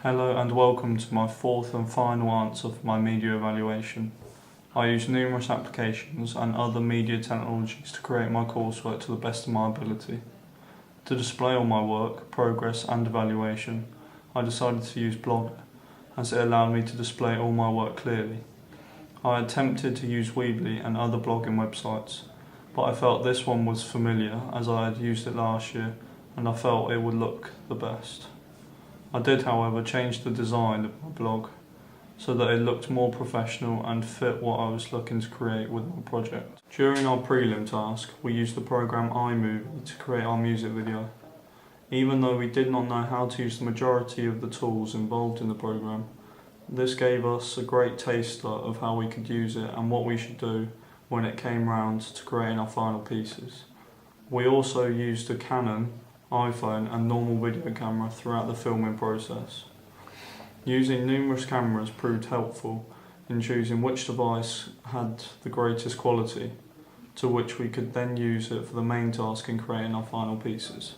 Hello and welcome to my fourth and final answer for my media evaluation. I use numerous applications and other media technologies to create my coursework to the best of my ability. To display all my work, progress and evaluation, I decided to use Blogger, as it allowed me to display all my work clearly. I attempted to use Weebly and other blogging websites, but I felt this one was familiar as I had used it last year and I felt it would look the best. I did, however, change the design of my blog so that it looked more professional and fit what I was looking to create with my project. During our prelim task, we used the program iMovie to create our music video. Even though we did not know how to use the majority of the tools involved in the program, this gave us a great taster of how we could use it and what we should do when it came round to creating our final pieces. We also used a Canon, iPhone and normal video camera throughout the filming process. Using numerous cameras proved helpful in choosing which device had the greatest quality, to which we could then use it for the main task in creating our final pieces.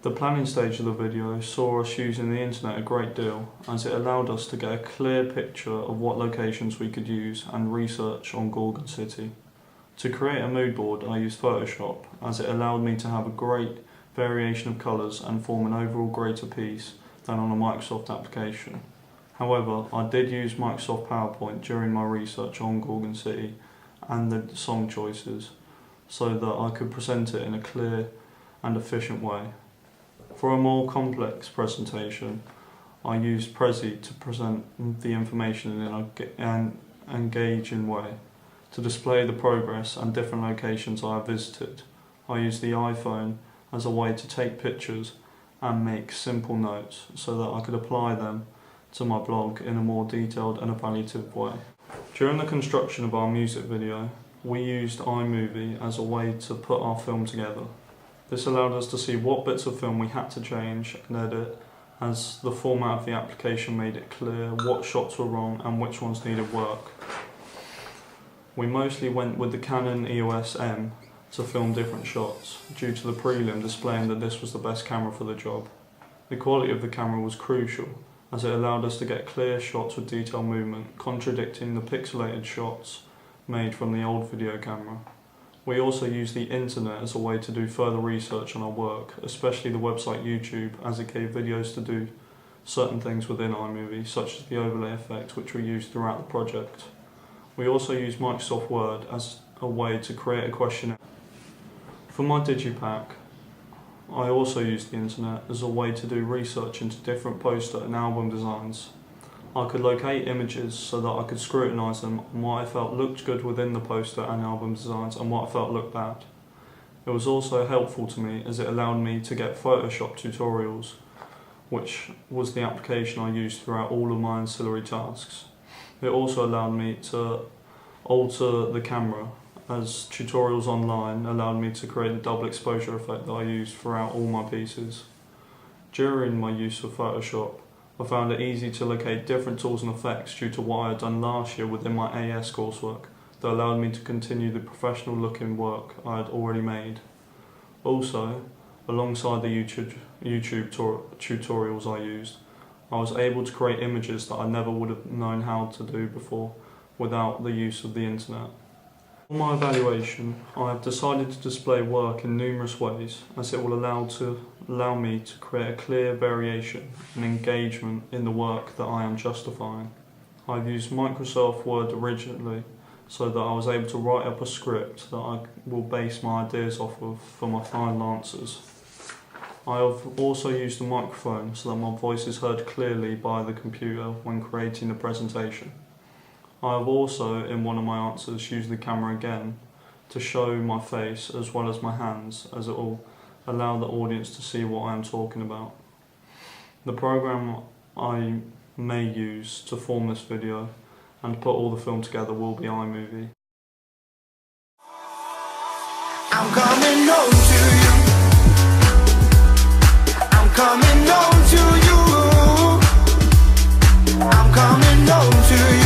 The planning stage of the video saw us using the internet a great deal, as it allowed us to get a clear picture of what locations we could use and research on Gorgon City. To create a mood board, I used Photoshop, as it allowed me to have a great variation of colours and form an overall greater piece than on a Microsoft application. However, I did use Microsoft PowerPoint during my research on Gorgon City and the song choices, so that I could present it in a clear and efficient way. For a more complex presentation, I used Prezi to present the information in an engaging way. To display the progress and different locations I have visited, I used the iPhone as a way to take pictures and make simple notes so that I could apply them to my blog in a more detailed and evaluative way. During the construction of our music video, we used iMovie as a way to put our film together. This allowed us to see what bits of film we had to change and edit, as the format of the application made it clear what shots were wrong and which ones needed work. We mostly went with the Canon EOS M to film different shots, due to the prelim displaying that this was the best camera for the job. The quality of the camera was crucial, as it allowed us to get clear shots with detailed movement, contradicting the pixelated shots made from the old video camera. We also used the internet as a way to do further research on our work, especially the website YouTube, as it gave videos to do certain things within iMovie, such as the overlay effect, which we used throughout the project. We also used Microsoft Word as a way to create a questionnaire. For my Digipack, I also used the internet as a way to do research into different poster and album designs. I could locate images so that I could scrutinise them on what I felt looked good within the poster and album designs and what I felt looked bad. It was also helpful to me as it allowed me to get Photoshop tutorials, which was the application I used throughout all of my ancillary tasks. It also allowed me to alter the camera, as tutorials online allowed me to create a double exposure effect that I used throughout all my pieces. During my use of Photoshop, I found it easy to locate different tools and effects due to what I had done last year within my AS coursework that allowed me to continue the professional looking work I had already made. Also, alongside the YouTube tutorials I used, I was able to create images that I never would have known how to do before without the use of the internet. For my evaluation, I have decided to display work in numerous ways, as it will allow me to create a clear variation and engagement in the work that I am justifying. I've used Microsoft Word originally, so that I was able to write up a script that I will base my ideas off of for my final answers. I have also used a microphone so that my voice is heard clearly by the computer when creating the presentation. I have also, in one of my answers, used the camera again to show my face as well as my hands, as it will allow the audience to see what I am talking about. The program I may use to form this video and put all the film together will be iMovie. I'm coming home to you. I'm coming home to you. I'm coming home to you.